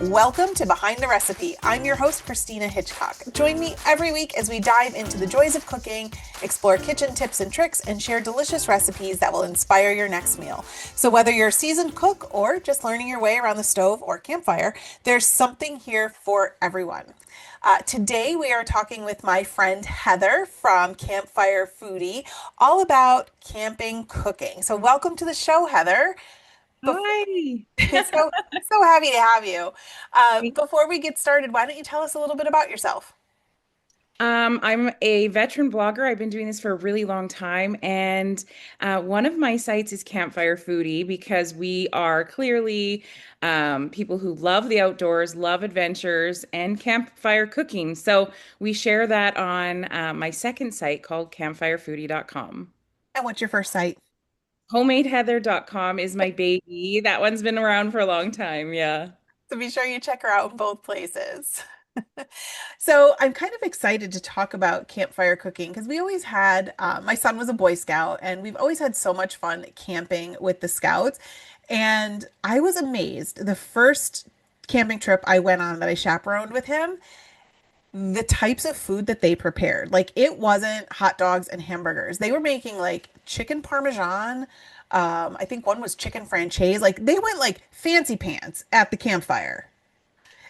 Welcome to Behind the Recipe. I'm your host, Christina Hitchcock. Join me every week as we dive into the joys of cooking, explore kitchen tips and tricks, and share delicious recipes that will inspire your next meal. So whether you're a seasoned cook or just learning your way around the stove or campfire, there's something here for everyone. Today we are talking with my friend Heather from Campfire Foodie all about camping cooking. So welcome to the show, Heather. Before Hi. so happy to have you. Before we get started, why don't you tell us a little bit about yourself? I'm a veteran blogger. I've been doing this for a really long time. And one of my sites is Campfire Foodie because we are clearly people who love the outdoors, love adventures, and campfire cooking. So we share that on my second site called campfirefoodie.com. And what's your first site? Homemadeheather.com is my baby. That one's been around for a long time. Yeah. So be sure you check her out in both places. So I'm kind of excited to talk about campfire cooking because we always had, my son was a Boy Scout, and we've always had so much fun camping with the Scouts. And I was amazed the first camping trip I went on that I chaperoned with him, the types of food that they prepared. Like it wasn't hot dogs and hamburgers. They were making like chicken parmesan. I think one was chicken franchise. Like they went like fancy pants at the campfire.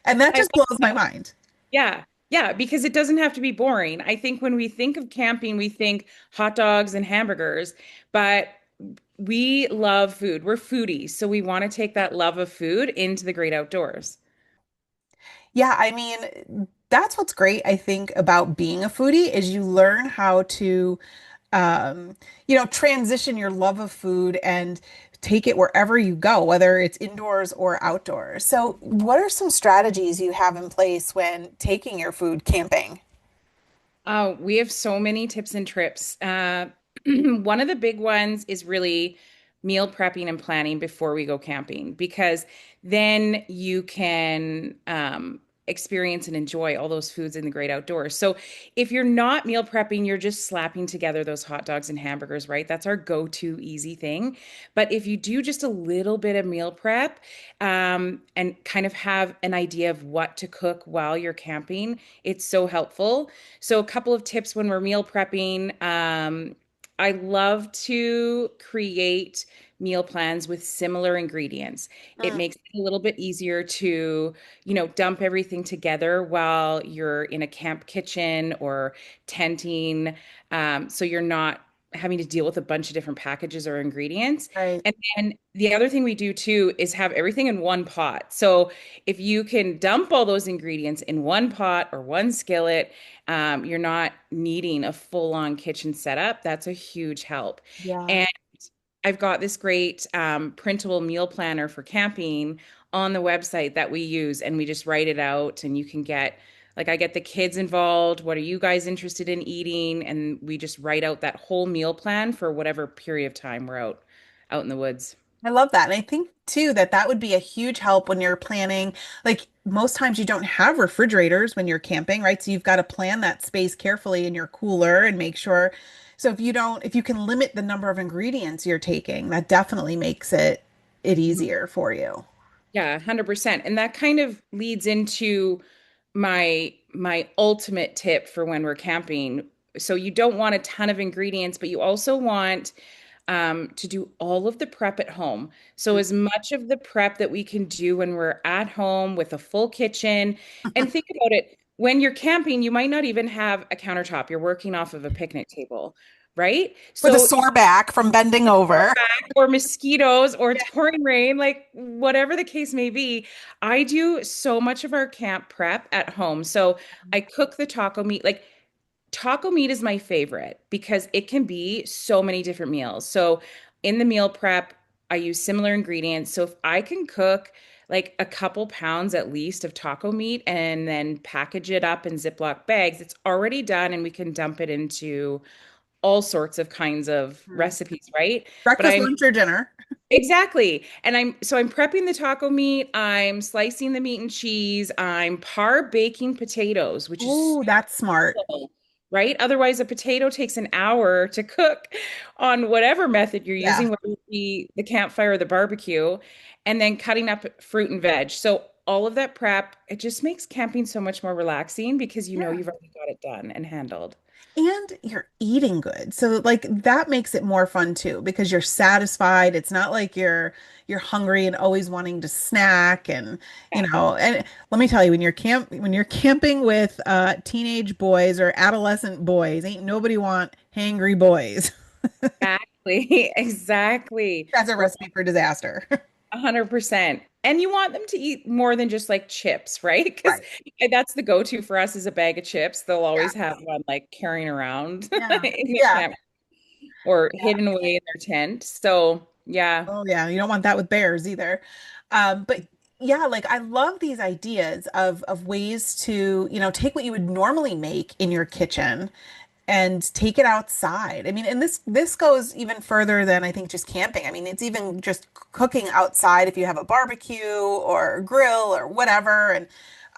And that I just love blows my mind. Yeah. Yeah, because it doesn't have to be boring. I think when we think of camping, we think hot dogs and hamburgers, but we love food. We're foodies, so we want to take that love of food into the great outdoors. Yeah, I mean, that's what's great, I think, about being a foodie is you learn how to um, transition your love of food and take it wherever you go, whether it's indoors or outdoors. So, what are some strategies you have in place when taking your food camping? We have so many tips and trips. One of the big ones is really meal prepping and planning before we go camping, because then you can experience and enjoy all those foods in the great outdoors. So if you're not meal prepping, you're just slapping together those hot dogs and hamburgers, right? That's our go-to easy thing. But if you do just a little bit of meal prep, and kind of have an idea of what to cook while you're camping, it's so helpful. So, a couple of tips when we're meal prepping. I love to create meal plans with similar ingredients. It Mm, makes it a little bit easier to, dump everything together while you're in a camp kitchen or tenting. So you're not having to deal with a bunch of different packages or ingredients. right. And then the other thing we do too is have everything in one pot. So if you can dump all those ingredients in one pot or one skillet, you're not needing a full-on kitchen setup. That's a huge help. Yeah. And I've got this great printable meal planner for camping on the website that we use, and we just write it out, and you can get, like, I get the kids involved. What are you guys interested in eating? And we just write out that whole meal plan for whatever period of time we're out in the woods. I love that. And I think too that that would be a huge help when you're planning. Like most times you don't have refrigerators when you're camping, right? So you've got to plan that space carefully in your cooler and make sure. So if you can limit the number of ingredients you're taking, that definitely makes it easier for you. Yeah, 100%. And that kind of leads into my ultimate tip for when we're camping. So you don't want a ton of ingredients, but you also want to do all of the prep at home. So as much of the prep that we can do when we're at home with a full kitchen. And think about it, when you're camping, you might not even have a countertop. You're working off of a picnic table, right? With a So sore back from bending over. or mosquitoes or it's pouring rain, like whatever the case may be. I do so much of our camp prep at home. So I cook the taco meat. Like taco meat is my favorite because it can be so many different meals. So in the meal prep, I use similar ingredients. So if I can cook like a couple pounds at least of taco meat and then package it up in Ziploc bags, it's already done and we can dump it into all sorts of kinds of Mhm. recipes, right? But Breakfast, I'm lunch, or dinner. exactly. And I'm prepping the taco meat, I'm slicing the meat and cheese, I'm par baking potatoes, which is Oh, that's smart. so cool, right? Otherwise, a potato takes an hour to cook on whatever method you're Yeah. using, whether it be the campfire or the barbecue, and then cutting up fruit and veg. So all of that prep, it just makes camping so much more relaxing because you know Yeah. you've already got it done and handled. And you're eating good. So like that makes it more fun too because you're satisfied. It's not like you're hungry and always wanting to snack and Yeah, and let me tell you when you're camping with teenage boys or adolescent boys, ain't nobody want hangry boys. exactly. Exactly. That's a We're recipe for disaster. 100%. And you want them to eat more than just like chips, right? Because Right. that's the go-to for us is a bag of chips. They'll Yeah. always have one like carrying around Yeah. in the Yeah. camp or Yeah. hidden away in their tent. So, yeah. Oh yeah, you don't want that with bears either. But yeah, like I love these ideas of ways to, take what you would normally make in your kitchen and take it outside. I mean, and this goes even further than I think just camping. I mean, it's even just cooking outside if you have a barbecue or grill or whatever,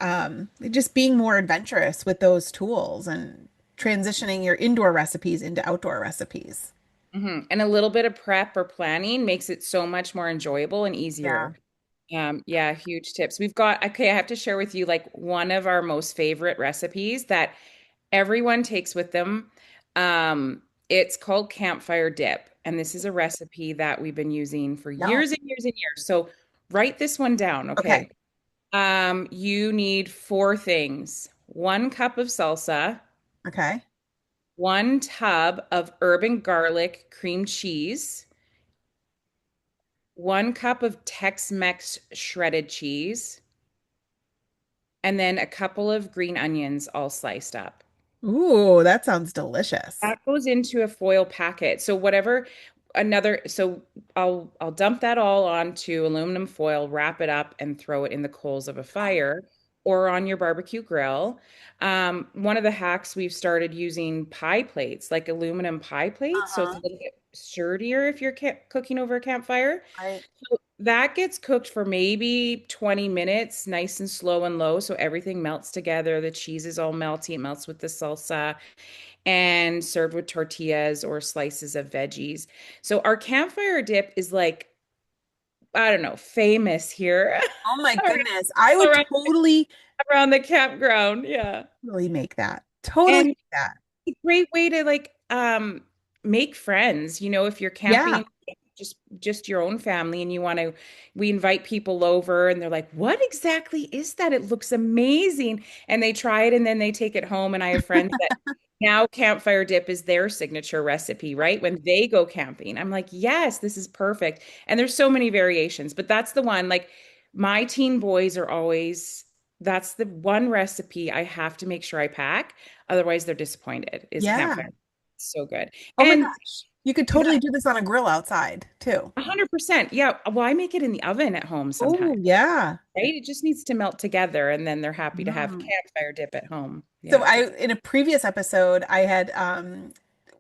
and just being more adventurous with those tools and transitioning your indoor recipes into outdoor recipes. And a little bit of prep or planning makes it so much more enjoyable and Yeah. easier. Yeah, huge tips. We've got, okay, I have to share with you like one of our most favorite recipes that everyone takes with them. It's called campfire dip, and this is a recipe that we've been using for No. years and years and years. So write this one down, Okay. okay? You need four things: 1 cup of salsa, Okay. 1 tub of herb and garlic cream cheese, 1 cup of Tex-Mex shredded cheese, and then a couple of green onions all sliced up. Ooh, that sounds delicious. That goes into a foil packet. So whatever another so I'll dump that all onto aluminum foil, wrap it up and throw it in the coals of a fire or on your barbecue grill. One of the hacks we've started using pie plates, like aluminum pie plates, so it's a Uh-huh. little bit sturdier if you're cooking over a campfire. Right. So that gets cooked for maybe 20 minutes, nice and slow and low, so everything melts together. The cheese is all melty, it melts with the salsa and served with tortillas or slices of veggies. So our campfire dip is like, I don't know, famous here Oh my goodness. I would around, around the campground. Yeah. totally make that. Totally And make that. a great way to like make friends, if you're Yeah. camping just your own family and you want to we invite people over and they're like, "What exactly is that? It looks amazing." And they try it and then they take it home and I have friends that now campfire dip is their signature recipe, right? When they go camping. I'm like, "Yes, this is perfect." And there's so many variations, but that's the one like my teen boys are always that's the one recipe I have to make sure I pack. Otherwise, they're disappointed. Is Yeah. campfire. So good. Oh my And gosh. You could yeah, totally do this on a grill outside too. 100%. Yeah. Well, I make it in the oven at home Oh, sometimes, yeah. right? It just needs to melt together and then they're happy to have Mm. campfire dip at home. So Yeah. I in a previous episode I had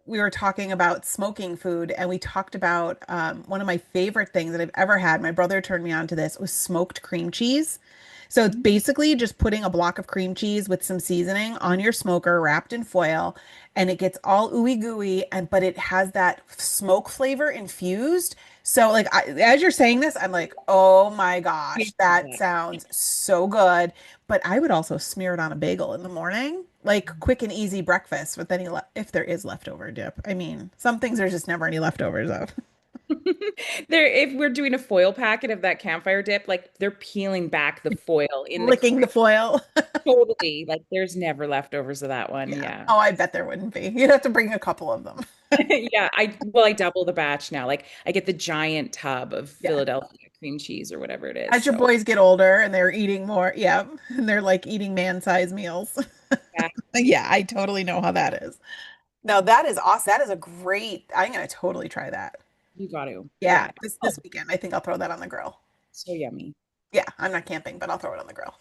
we were talking about smoking food and we talked about one of my favorite things that I've ever had. My brother turned me on to this was smoked cream cheese. So it's basically just putting a block of cream cheese with some seasoning on your smoker wrapped in foil and it gets all ooey gooey and but it has that smoke flavor infused. So like as you're saying this, I'm like, "Oh my gosh, that sounds so good." But I would also smear it on a bagel in the morning, like quick and easy breakfast with any le if there is leftover dip. I mean, some things there's just never any leftovers of. There, if we're doing a foil packet of that campfire dip, like they're peeling back the foil in the Licking the foil. totally like there's never leftovers of that one. Yeah. Yeah. Oh, I bet there wouldn't be. You'd have to bring a couple of them. Yeah, I double the batch now. Like I get the giant tub of Yeah. Philadelphia cream cheese or whatever it is. As your So boys get older and they're eating more, yeah, and they're like eating man-sized meals. yeah, Yeah, I totally know how that is. No, that is awesome. That is a great. I'm gonna totally try that. you got to. Yeah, Yeah. this Oh, weekend. I think I'll throw that on the grill. so yummy. Yeah, I'm not camping, but I'll throw it on the grill.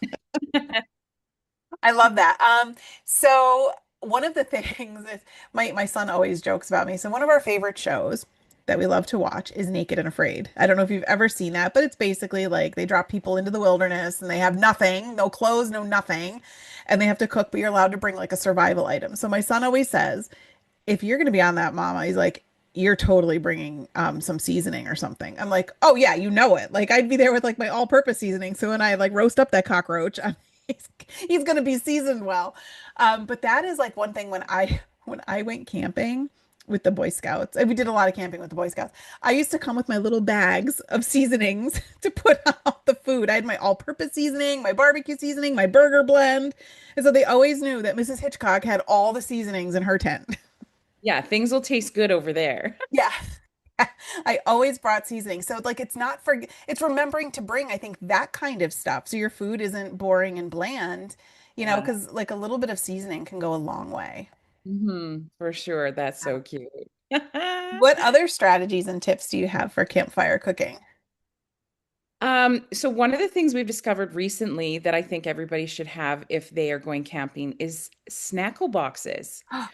I love that. So one of the things is my son always jokes about me. So one of our favorite shows that we love to watch is Naked and Afraid. I don't know if you've ever seen that, but it's basically like they drop people into the wilderness and they have nothing, no clothes, no nothing, and they have to cook, but you're allowed to bring like a survival item. So my son always says, if you're going to be on that, mama, he's like, you're totally bringing some seasoning or something. I'm like, oh yeah, you know it. Like I'd be there with like my all-purpose seasoning. So when I like roast up that cockroach, he's, he's gonna be seasoned well. But that is like one thing when I went camping with the Boy Scouts, and we did a lot of camping with the Boy Scouts. I used to come with my little bags of seasonings to put on the food. I had my all-purpose seasoning, my barbecue seasoning, my burger blend. And so they always knew that Mrs. Hitchcock had all the seasonings in her tent. Yeah, things will taste good over there. Yeah. I always brought seasoning. So like it's not for it's remembering to bring, I think, that kind of stuff. So your food isn't boring and bland, Yeah. because like a little bit of seasoning can go a long way. For sure. That's so cute. What other strategies and tips do you have for campfire cooking? So one of the things we've discovered recently that I think everybody should have if they are going camping is snackle boxes. Yes.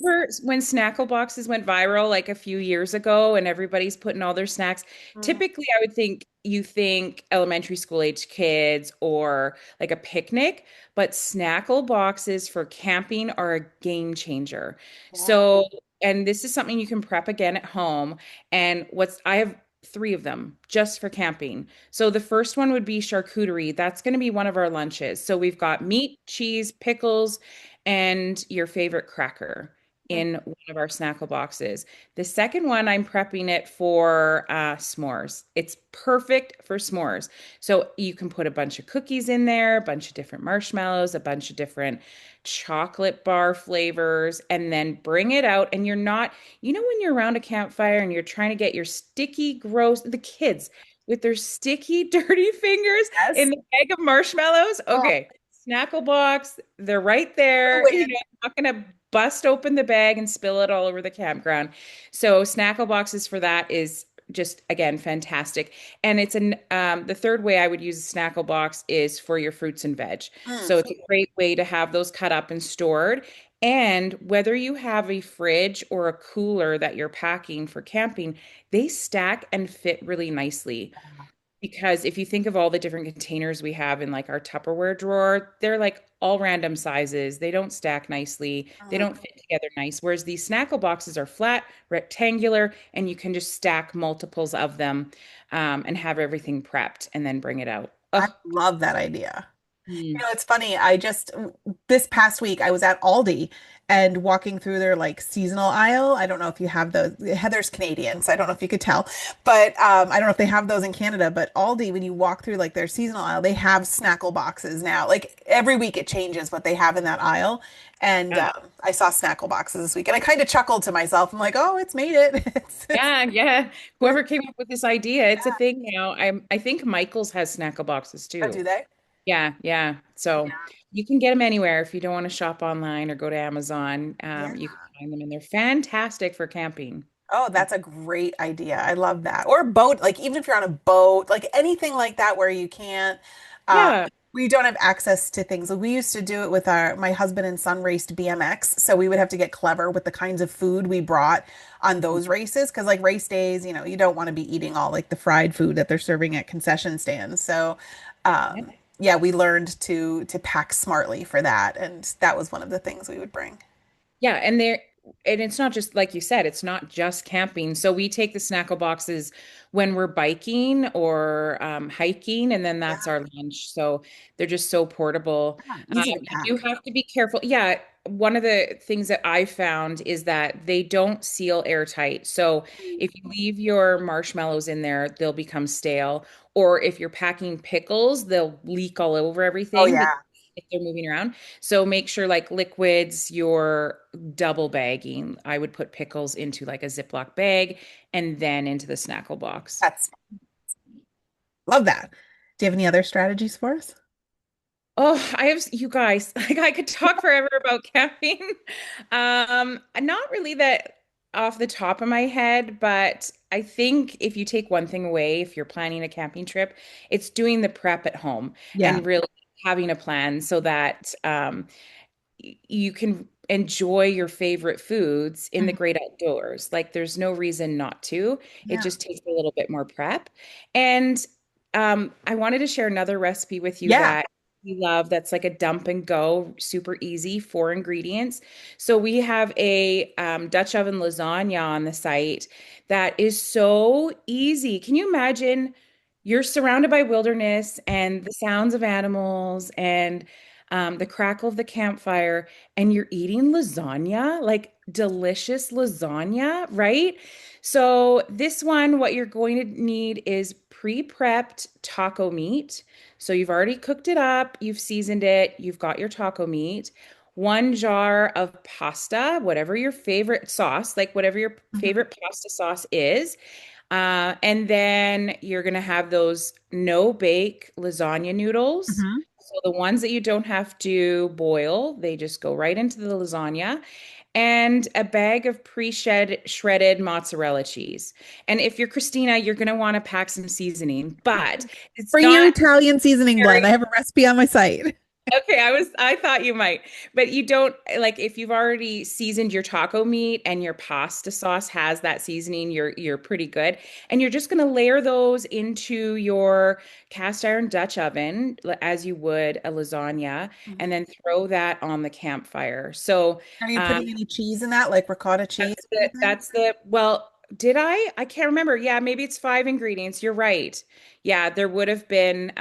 Remember when snackle boxes went viral like a few years ago and everybody's putting all their snacks? Mm, Typically, I would think you think elementary school age kids or like a picnic, but snackle boxes for camping are a game changer. yeah. So, and this is something you can prep again at home. And I have three of them just for camping. So the first one would be charcuterie. That's going to be one of our lunches. So we've got meat, cheese, pickles, and your favorite cracker Mm, in one of our snackle boxes. The second one, I'm prepping it for s'mores. It's perfect for s'mores. So you can put a bunch of cookies in there, a bunch of different marshmallows, a bunch of different chocolate bar flavors, and then bring it out. And you're not, when you're around a campfire and you're trying to get your sticky, gross, the kids with their sticky, dirty fingers in yes. the bag of marshmallows. Oh, Okay. Snackle box, they're right what a there. way. Not gonna bust open the bag and spill it all over the campground. So snackle boxes for that is just again fantastic. And the third way I would use a snackle box is for your fruits and veg. Mm, So it's a great way to have those cut up and stored. And whether you have a fridge or a cooler that you're packing for camping, they stack and fit really nicely. Because if you think of all the different containers we have in like our Tupperware drawer, they're like all random sizes. They don't stack nicely. They mm. don't fit together nice. Whereas these snackle boxes are flat, rectangular, and you can just stack multiples of them and have everything prepped and then bring it out. I Oh, love that idea. It's funny. This past week, I was at Aldi and walking through their like seasonal aisle. I don't know if you have those. Heather's Canadian, so I don't know if you could tell, but I don't know if they have those in Canada. But Aldi, when you walk through like their seasonal aisle, they have snackle boxes now. Like every week it changes what they have in that aisle. And yeah. I saw snackle boxes this week and I kind of chuckled to myself. I'm like, oh, it's made it. Yeah, yeah. We're, Whoever came up with this idea, it's a thing now. I think Michael's has snackle boxes oh, do too. they? Yeah, yeah. So you can get them anywhere if you don't want to shop online or go to Amazon. Yeah. You can find them and they're fantastic for camping. Oh, that's a great idea. I love that. Or a boat, like even if you're on a boat, like anything like that where you can't, uh, Yeah. we don't have access to things. Like we used to do it with my husband and son raced BMX. So we would have to get clever with the kinds of food we brought on those races. Cause like race days, you don't want to be eating all like the fried food that they're serving at concession stands. So, yeah, we learned to pack smartly for that. And that was one of the things we would bring. Yeah, and it's not just like you said, it's not just camping. So we take the snackle boxes when we're biking or hiking, and then that's Yeah. our lunch. So they're just so portable. Yeah, easy to You do pack. have to be careful. Yeah, one of the things that I found is that they don't seal airtight. So if you leave your marshmallows in there, they'll become stale. Or if you're packing pickles, they'll leak all over Oh everything yeah. if they're moving around. So make sure like liquids, you're double bagging. I would put pickles into like a Ziploc bag and then into the snackle box. That's love that. Do you have any other strategies for us? Oh, I have you guys, like I could talk forever about camping. Not really that off the top of my head, but I think if you take one thing away, if you're planning a camping trip, it's doing the prep at home Yeah. and really having a plan so that you can enjoy your favorite foods in the Mhm. great outdoors. Like there's no reason not to. It Yeah. just takes a little bit more prep. And I wanted to share another recipe with you Yeah. that we love that's like a dump and go, super easy, 4 ingredients. So we have a Dutch oven lasagna on the site that is so easy. Can you imagine you're surrounded by wilderness and the sounds of animals and the crackle of the campfire, and you're eating lasagna, like delicious lasagna, right? So this one, what you're going to need is pre-prepped taco meat. So you've already cooked it up, you've seasoned it, you've got your taco meat, 1 jar of pasta, whatever your favorite sauce, like whatever your Mhm. favorite pasta sauce is. And then you're going to have those no bake lasagna noodles. Mhm. So the ones that you don't have to boil, they just go right into the lasagna. And a bag of shredded mozzarella cheese. And if you're Christina, you're going to want to pack some seasoning, but it's Bring your not Italian seasoning blend. very. I have a recipe on my site. Okay, I thought you might, but you don't like if you've already seasoned your taco meat and your pasta sauce has that seasoning, you're pretty good. And you're just going to layer those into your cast iron Dutch oven as you would a lasagna, and Mhm. then throw that on the campfire. So, Are you um, putting any cheese in that, like ricotta cheese or anything? well, did I? I can't remember. Yeah, maybe it's 5 ingredients. You're right. Yeah, there would have been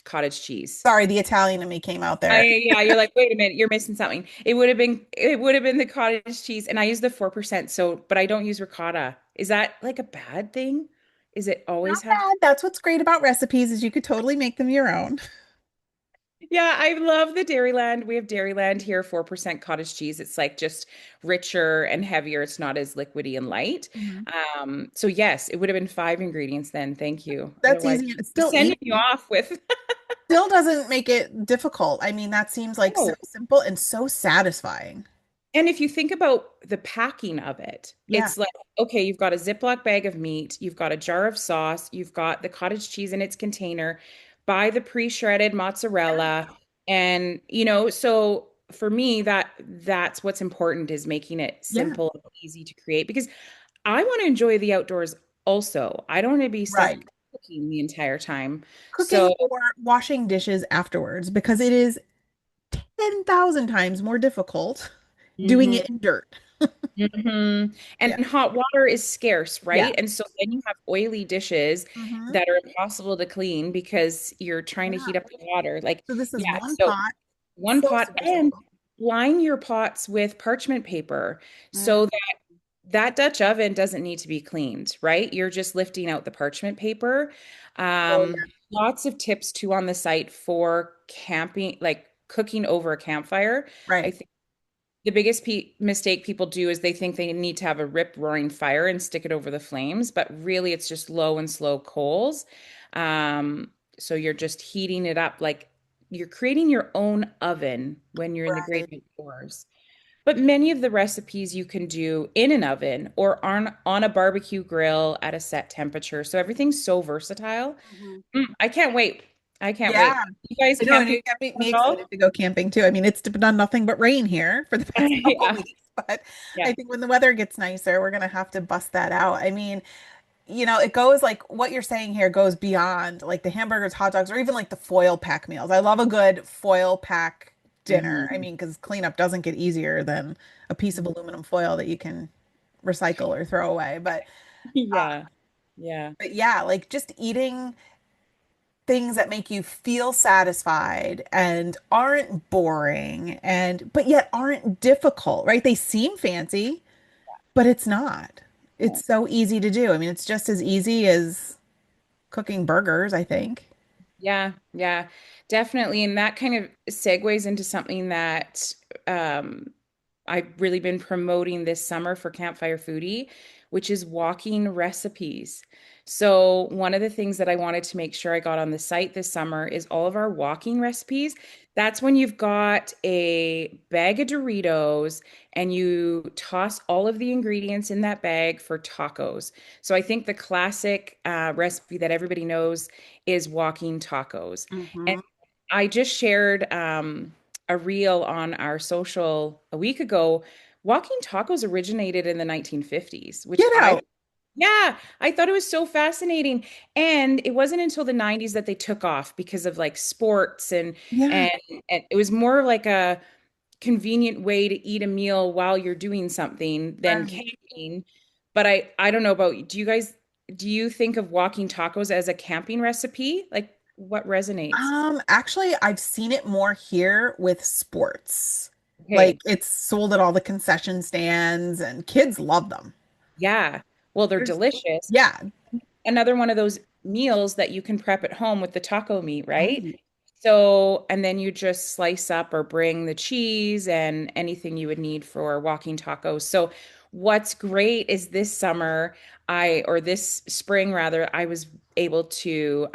cottage cheese. Sorry, the Italian in me came out I there. yeah, you're like, wait a minute, you're missing something. It would have been the cottage cheese, and I use the 4%, so but I don't use ricotta. Is that like a bad thing? Is it Not always have bad. That's what's great about recipes is you could totally make them your own. Yeah, I love the Dairyland. We have Dairyland here, 4% cottage cheese. It's like just richer and heavier. It's not as liquidy and light. Mhm. So yes, it would have been 5 ingredients then. Thank you. That's Otherwise, easy and it's I'm still sending you easy. off with Still doesn't make it difficult. I mean, that seems like so Oh, simple and so satisfying. and if you think about the packing of it, Yeah. it's like, okay, you've got a Ziploc bag of meat, you've got a jar of sauce, you've got the cottage cheese in its container, buy the pre-shredded mozzarella, and so for me that's what's important is making it Yeah. simple and easy to create because I want to enjoy the outdoors also. I don't want to be stuck Right. cooking the entire time. Cooking So, or washing dishes afterwards because it is 10,000 times more difficult doing mhm. it in dirt. hmm Yeah. And hot water is scarce, Yeah. right? And so then you have oily dishes Hmm. that are impossible to clean because you're trying to Yeah. heat up the water. Like, So this is yeah, one so pot. one So pot super and simple. line your pots with parchment paper Mm. so that Dutch oven doesn't need to be cleaned, right? You're just lifting out the parchment paper. Oh, yeah. Lots of tips too on the site for camping, like cooking over a campfire. I Right. think the biggest mistake people do is they think they need to have a rip roaring fire and stick it over the flames, but really it's just low and slow coals. Um, so you're just heating it up like you're creating your own oven when you're in the great Right. outdoors. But many of the recipes you can do in an oven or on a barbecue grill at a set temperature. So everything's so versatile. Mhm. I can't wait. I can't Yeah. wait. You guys I know, and camping you got me at all? excited to go camping too. I mean, it's done nothing but rain here for the past couple Yeah. weeks, but Yeah. I think when the weather gets nicer, we're gonna have to bust that out. I mean, it goes like what you're saying here goes beyond like the hamburgers, hot dogs, or even like the foil pack meals. I love a good foil pack dinner. I Mhm. mean, because cleanup doesn't get easier than a piece of aluminum foil that you can recycle or throw away. Yeah. Yeah. But yeah, like just eating things that make you feel satisfied and aren't boring and but yet aren't difficult, right? They seem fancy, but it's not. Yeah. It's so easy to do. I mean, it's just as easy as cooking burgers, I think. Yeah, yeah, definitely. And that kind of segues into something that um, I've really been promoting this summer for Campfire Foodie, which is walking recipes. So, one of the things that I wanted to make sure I got on the site this summer is all of our walking recipes. That's when you've got a bag of Doritos and you toss all of the ingredients in that bag for tacos. So, I think the classic recipe that everybody knows is walking tacos. And Hmm. I just shared a reel on our social a week ago. Walking tacos originated in the 1950s, which Get I out. Yeah, I thought it was so fascinating. And it wasn't until the 90s that they took off because of like sports Yeah. and and it was more like a convenient way to eat a meal while you're doing something than Right. camping. But I don't know about you. Do you guys do you think of walking tacos as a camping recipe? Like what resonates? Actually, I've seen it more here with sports. Like Okay. it's sold at all the concession stands and kids love them. Yeah. Well, they're There's, delicious. yeah, Another one of those meals that you can prep at home with the taco meat, right? right. So, and then you just slice up or bring the cheese and anything you would need for walking tacos. So, what's great is this summer, or this spring rather, I was able to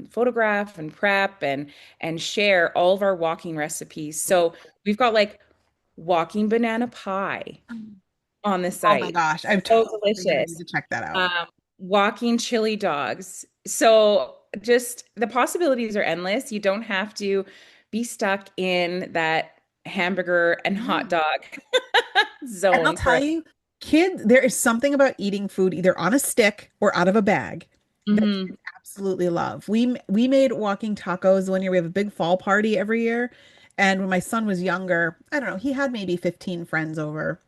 photograph and prep and share all of our walking recipes. So, we've got like walking banana pie on the Oh my site. gosh, I'm So totally gonna need delicious. to check that out. um, Walking chili dogs. So just the possibilities are endless. You don't have to be stuck in that hamburger and hot Yeah. dog And I'll zone tell for. you, there is something about eating food either on a stick or out of a bag that Mhm. kids absolutely love. We made walking tacos one year. We have a big fall party every year. And when my son was younger, I don't know, he had maybe 15 friends over.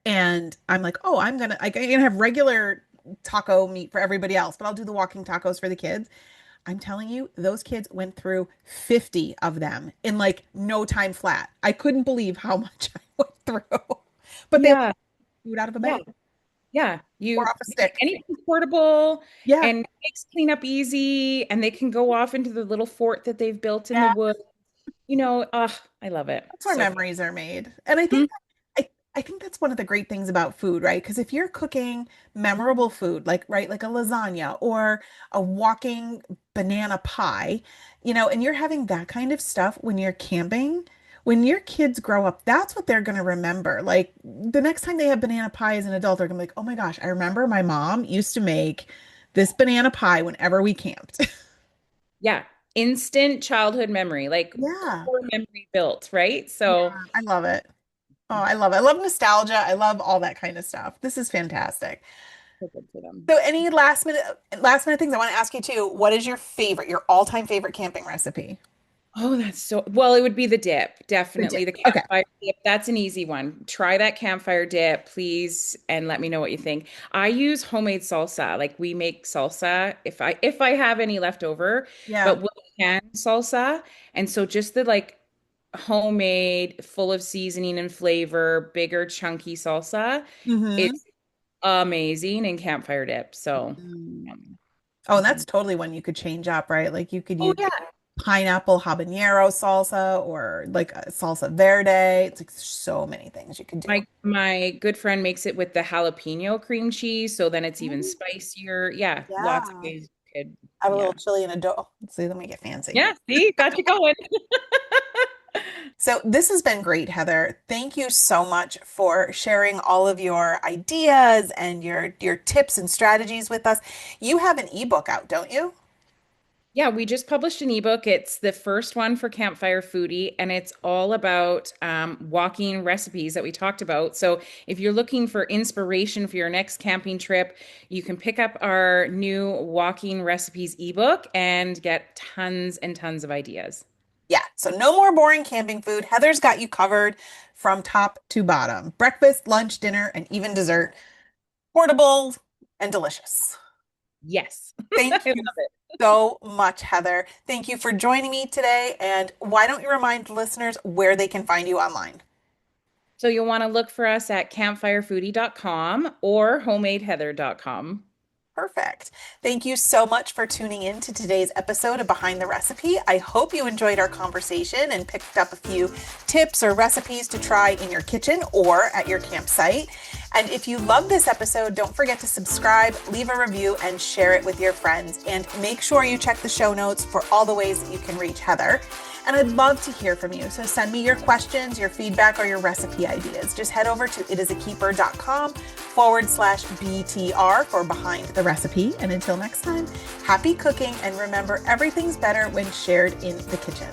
And I'm like, oh, I'm gonna have regular taco meat for everybody else, but I'll do the walking tacos for the kids. I'm telling you, those kids went through 50 of them in like no time flat. I couldn't believe how much I went through. But they love Yeah, food out of a yeah, bag yeah. or off a stick. Anything's portable Yeah. and makes cleanup easy, and they can go off into the little fort that they've built in the Yeah. wood. I love it. That's where So, memories are made. And mhm. I think that's one of the great things about food, right? Because if you're cooking memorable food, like right, like a lasagna or a walking banana pie, and you're having that kind of stuff when you're camping, when your kids grow up, that's what they're going to remember. Like the next time they have banana pie as an adult, they're going to be like, "Oh my gosh, I remember my mom used to make this banana pie whenever we camped." Yeah, instant childhood memory, like Yeah. core memory built, right? Yeah, So I love it. Oh, I love it. I love nostalgia. I love all that kind of stuff. This is fantastic. so good for them. So any last minute things I want to ask you too. What is your all-time favorite camping recipe? Oh, that's so well, it would be the dip, The dip. definitely the Okay. campfire dip. That's an easy one. Try that campfire dip, please, and let me know what you think. I use homemade salsa. Like we make salsa if I have any left over, Yeah. but we'll can salsa. And so just the like homemade, full of seasoning and flavor, bigger, chunky salsa. Mm-hmm. It's amazing in campfire dip. So, Mm. Oh, and that's mhm. totally one you could change up, right? Like you could Oh use yeah. pineapple habanero salsa or like a salsa verde. It's like so many things you could do. My good friend makes it with the jalapeno cream cheese, so then it's even Mm. spicier. Yeah, lots of Yeah. ways you could. I have a little Yeah. chili in a dough. Let's see, let me get fancy. Yeah, see, got you going. So this has been great, Heather. Thank you so much for sharing all of your ideas and your tips and strategies with us. You have an ebook out, don't you? Yeah, we just published an ebook. It's the first one for Campfire Foodie, and it's all about walking recipes that we talked about. So, if you're looking for inspiration for your next camping trip, you can pick up our new walking recipes ebook and get tons and tons of ideas. Yeah. So no more boring camping food. Heather's got you covered from top to bottom. Breakfast, lunch, dinner, and even dessert. Portable and delicious. Yes, I Thank you love it. so much, Heather. Thank you for joining me today. And why don't you remind listeners where they can find you online? So, you'll want to look for us at campfirefoodie.com or homemadeheather.com. Perfect. Thank you so much for tuning in to today's episode of Behind the Recipe. I hope you enjoyed our conversation and picked up a few tips or recipes to try in your kitchen or at your campsite. And if you love this episode, don't forget to subscribe, leave a review, and share it with your friends. And make sure you check the show notes for all the ways that you can reach Heather. And I'd love to hear from you. So send me your questions, your feedback, or your recipe ideas. Just head over to itisakeeper.com/BTR for Behind the Recipe. And until next time, happy cooking. And remember, everything's better when shared in the kitchen.